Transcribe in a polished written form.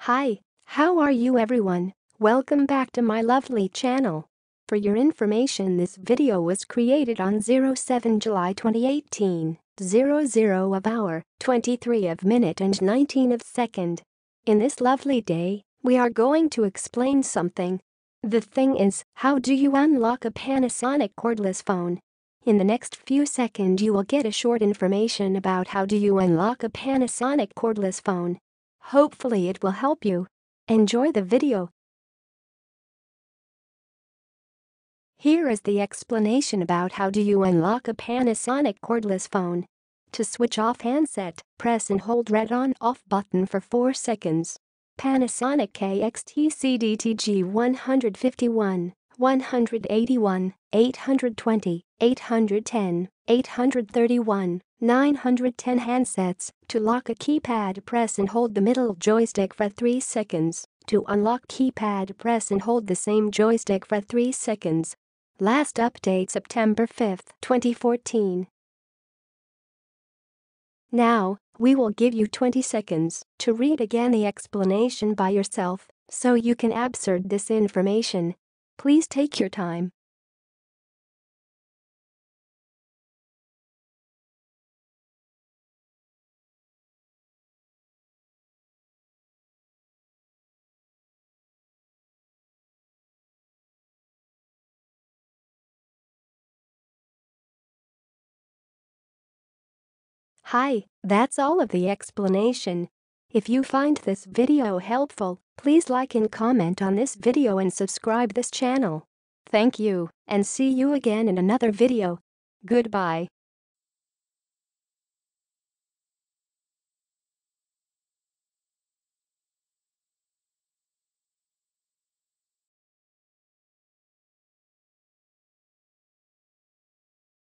Hi, how are you everyone? Welcome back to my lovely channel. For your information, this video was created on 07 July 2018, 00 of hour, 23 of minute and 19 of second. In this lovely day, we are going to explain something. The thing is, how do you unlock a Panasonic cordless phone? In the next few seconds you will get a short information about how do you unlock a Panasonic cordless phone. Hopefully it will help you. Enjoy the video. Here is the explanation about how do you unlock a Panasonic cordless phone. To switch off handset, press and hold red on/off button for 4 seconds. Panasonic KXT-CDTG 151, 181, 820, 810, 831, 910 handsets. To lock a keypad, press and hold the middle joystick for 3 seconds. To unlock keypad, press and hold the same joystick for 3 seconds. Last update September 5, 2014. Now, we will give you 20 seconds to read again the explanation by yourself so you can absorb this information. Please take your time. Hi, that's all of the explanation. If you find this video helpful, please like and comment on this video and subscribe this channel. Thank you, and see you again in another video. Goodbye.